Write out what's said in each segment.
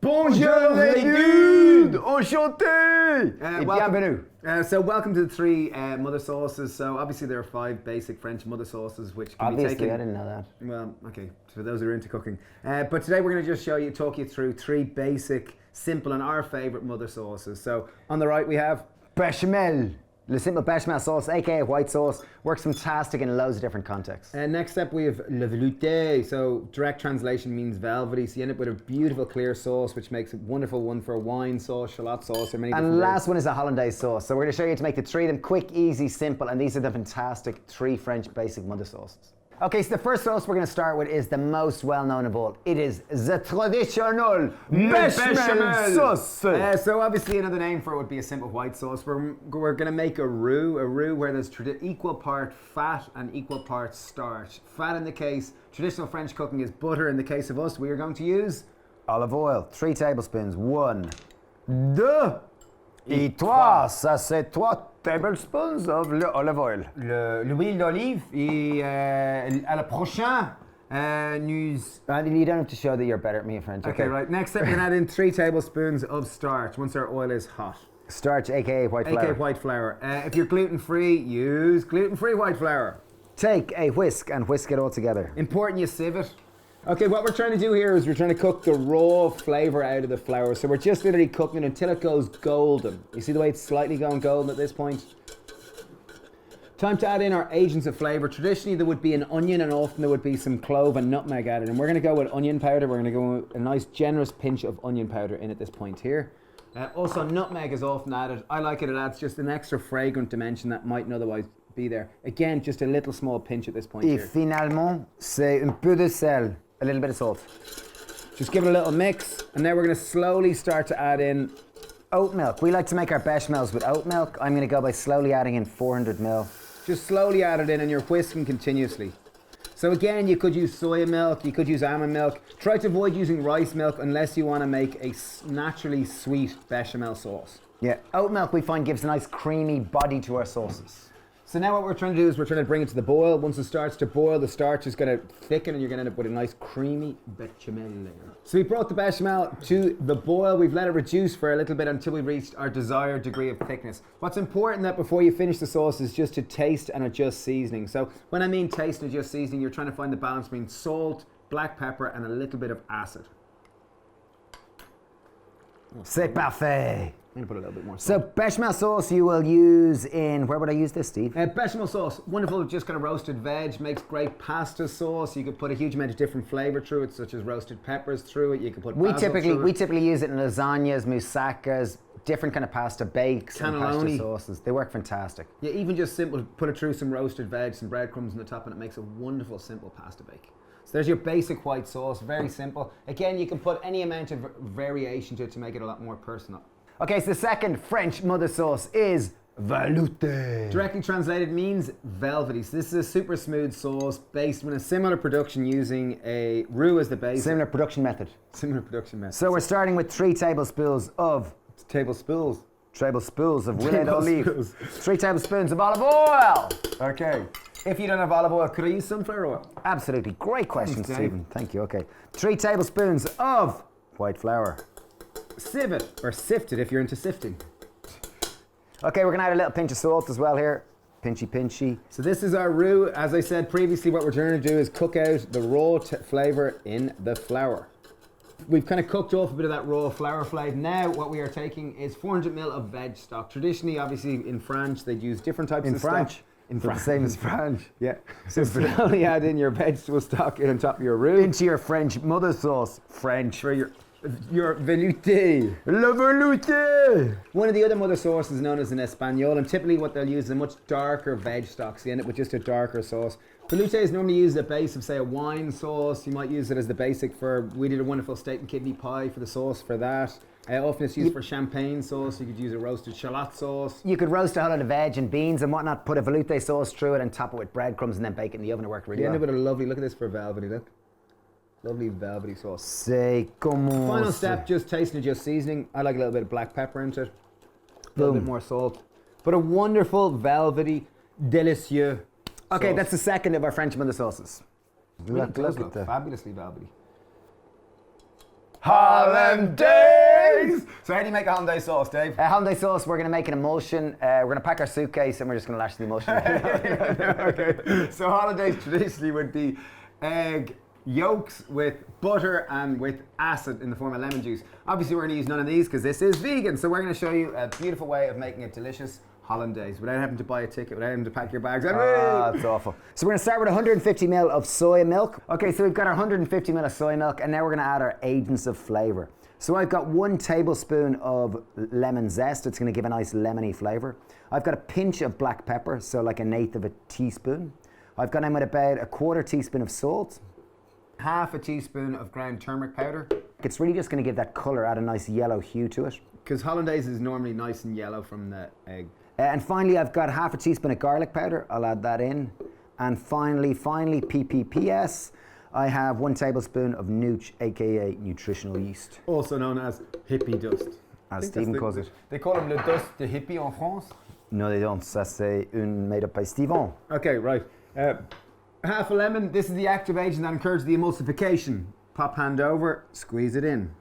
Bonjour les dudes! Enchanté! Bienvenue. So welcome to the three mother sauces. So obviously there are 5 basic French mother sauces which can Obviously, be taken. I didn't know that. Well, okay, for those who are into cooking. But today we're going to just talk you through 3 basic, simple and our favourite mother sauces. So on the right we have Bechamel. Le simple bechamel sauce, aka white sauce, works fantastic in loads of different contexts. And next up we have le veloute. So direct translation means velvety. So you end up with a beautiful clear sauce, which makes a wonderful one for a wine sauce, shallot sauce, or many different And last one is a hollandaise sauce. So we're going to show you how to make the 3 of them quick, easy, simple, and these are the fantastic 3 French basic mother sauces. Okay, so the first sauce we're going to start with is the most well-known of all. It is the traditional bechamel sauce. So obviously another name for it would be a simple white sauce. We're going to make a roux where there's equal part fat and equal part starch. Fat in the case, traditional French cooking is butter. In the case of us, we are going to use olive oil, 3 tablespoons. 1, 2, et 3. Ça c'est 3 tablespoons of olive oil. L'huile d'olive et à la prochaine news. You don't have to show that you're better at me in French. Okay, right. Next up, we're going to add in 3 tablespoons of starch once our oil is hot. Starch, aka white flour. AKA white flour. If you're gluten-free, use gluten-free white flour. Take a whisk and whisk it all together. Important you sieve it. Okay, what we're trying to do here is we're trying to cook the raw flavour out of the flour. So we're just literally cooking it until it goes golden. You see the way it's slightly going golden at this point? Time to add in our agents of flavour. Traditionally there would be an onion and often there would be some clove and nutmeg added. And we're going to go with onion powder. We're going to go with a nice generous pinch of onion powder in at this point here. Also nutmeg is often added. I like it, it adds just an extra fragrant dimension that mightn't otherwise be there. Again, just a little small pinch at this point Et here. finalement, c'est un peu de sel. A little bit of salt. Just give it a little mix, and now we're going to slowly start to add in oat milk. We like to make our bechamels with oat milk. I'm going to go by slowly adding in 400 ml. Just slowly add it in and you're whisking continuously. So again, you could use soya milk, you could use almond milk. Try to avoid using rice milk unless you want to make a naturally sweet bechamel sauce. Yeah, oat milk we find gives a nice creamy body to our sauces. So now what we're trying to do is we're trying to bring it to the boil. Once it starts to boil, the starch is going to thicken and you're going to end up with a nice creamy bechamel layer. So we brought the bechamel to the boil. We've let it reduce for a little bit until we reached our desired degree of thickness. What's important that before you finish the sauce is just to taste and adjust seasoning. So when I mean taste and adjust seasoning, you're trying to find the balance between salt, black pepper and a little bit of acid. C'est parfait. I'm going to put a little bit more So salt. bechamel sauce you will use in, where would I use this, Steve? Bechamel sauce, wonderful, just kind of roasted veg, makes great pasta sauce. You could put a huge amount of different flavour through it, such as roasted peppers through it. You could put We basil through it. typically use it in lasagnas, moussakas, different kind of pasta bakes and pasta Cannelloni. sauces. They work fantastic. Yeah, even just simple, put it through some roasted veg, some breadcrumbs on the top, and it makes a wonderful, simple pasta bake. So there's your basic white sauce, very simple. Again, you can put any amount of variation to it to make it a lot more personal. Okay, so the second French mother sauce is veloute. Directly translated means velvety. So this is a super smooth sauce based on a similar production using a roux as the base. Similar production method. Similar production method. So we're starting with 3 tablespoons of Tablespoons. of huile d'olive. Tablespoons. 3 tablespoons of olive oil. Okay. If you don't have olive oil, could I use sunflower oil? Absolutely. Great question, Thanks, Dave. Stephen. Thank you. Okay. 3 tablespoons of white flour. Sieve it, or sift it if you're into sifting. Okay, we're going to add a little pinch of salt as well here. Pinchy. So this is our roux. As I said previously, what we're trying to do is cook out the raw flavour in the flour. We've kind of cooked off a bit of that raw flour flavour. Now what we are taking is 400 ml of veg stock. Traditionally, obviously in France, they'd use different types of French? stock. In France. The same as French. Yeah. So slowly add in your vegetable stock in on top of your roux. Into your French mother sauce. French. For your velouté. Le velouté. One of the other mother sauces is known as an espagnole, and typically what they'll use is a much darker veg stock, so you end up with just a darker sauce. Velouté is normally used as a base of, say, a wine sauce. You might use it as the basic for, we did a wonderful steak and kidney pie for the sauce for that. Often it's used for champagne sauce. You could use a roasted shallot sauce. You could roast a whole lot of veg and beans and whatnot, put a velouté sauce through it and top it with breadcrumbs and then bake it in the oven. It worked really You well. end up with a lovely, look at this for velvety, look. Lovely velvety sauce. C'est comment Final step, just taste and adjust seasoning. I like a little bit of black pepper into it. A little bit more salt. But a wonderful, velvety, delicieux Okay, sauce. that's the second of our French mother sauces. Really Look does at look that. fabulously velvety. Hollandaise! So how do you make a hollandaise sauce, Dave? Hollandaise sauce, we're going to make an emulsion. We're going to pack our suitcase and we're just going to lash the emulsion. Okay. So hollandaise traditionally would be egg yolks with butter and with acid in the form of lemon juice. Obviously we're going to use none of these because this is vegan. So we're going to show you a beautiful way of making a delicious hollandaise without having to buy a ticket, without having to pack your bags. Oh, that's awful. So we're going to start with 150 ml of soy milk. Okay, so we've got our 150 ml of soy milk and now we're going to add our agents of flavor. So I've got 1 tablespoon of lemon zest. It's going to give a nice lemony flavor. I've got a pinch of black pepper, so like 1/8 of a teaspoon. I've got in with about 1/4 teaspoon of salt. 1/2 teaspoon of ground turmeric powder. It's really just going to give that color, add a nice yellow hue to it. Because hollandaise is normally nice and yellow from the egg. And finally, I've got 1/2 teaspoon of garlic powder. I'll add that in. And finally, PPPS, I have 1 tablespoon of nooch, aka nutritional yeast. Also known as hippie dust. As Stephen calls it. They call them le dust de hippie en France. No, they don't. Ça, c'est une made up by Stephen. Okay, right. 1/2 lemon. This is the active agent that encourages the emulsification. Pop hand over, squeeze it in.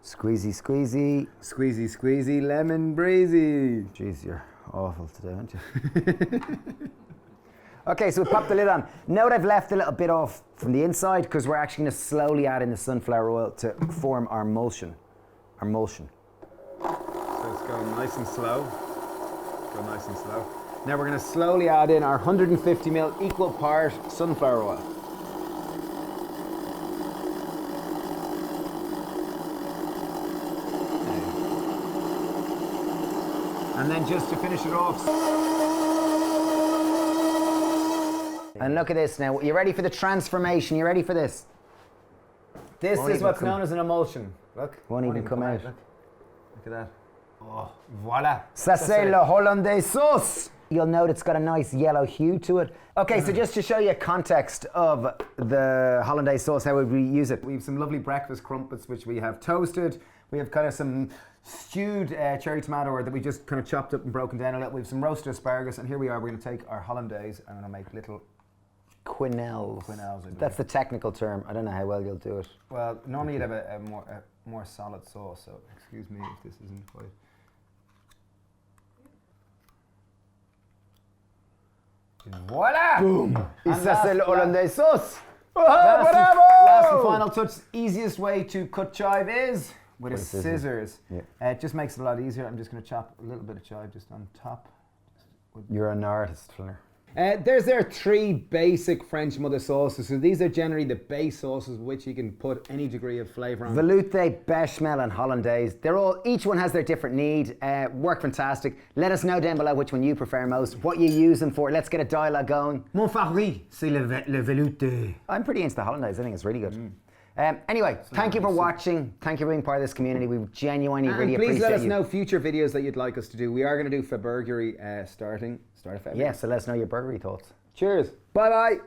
Squeezy, squeezy. Squeezy, squeezy, lemon breezy. Jeez, you're awful today, aren't you? Okay, so we pop the lid on. Note I've left a little bit off from the inside because we're actually going to slowly add in the sunflower oil to form our emulsion. Our emulsion. So it's going nice and slow. Go nice and slow. Now we're going to slowly add in our 150 ml equal part sunflower oil. And then just to finish it off. And look at this now. You ready for the transformation? You ready for this? This Won't is even what's come- known as an emulsion. Look. Won't even come out. Look. Look at that. Oh, voila. Ça c'est le hollandaise sauce. You'll note it's got a nice yellow hue to it. Okay, so just to show you a context of the hollandaise sauce, how would we use it? We have some lovely breakfast crumpets which we have toasted. We have kind of some stewed cherry tomato that we just kind of chopped up and broken down a little. We have some roasted asparagus, and here we are. We're going to take our hollandaise and I'm going to make little Quenelles. quenelles. I believe. That's the technical term. I don't know how well you'll do it. Well, normally you'd have a more solid sauce, so excuse me if this isn't quite. Voila! Boom! And Ça c'est le hollandaise sauce. Last and final touch, easiest way to cut chive is with a scissors. scissors. Yeah. It just makes it a lot easier. I'm just going to chop a little bit of chive just on top. You're an artist, Fleur. There's their 3 basic French mother sauces. So these are generally the base sauces which you can put any degree of flavour on. Veloute, bechamel, and hollandaise. Each one has their different need. Work fantastic. Let us know down below which one you prefer most, what you use them for. Let's get a dialogue going. Mon favori, c'est le veloute. I'm pretty into the hollandaise. I think it's really good. Anyway, thank you for watching. Thank you for being part of this community. We genuinely really appreciate you. Please let us know future videos that you'd like us to do. We are going to do Fabergery start of February. Yeah, so let us know your burgery thoughts. Cheers. Bye bye.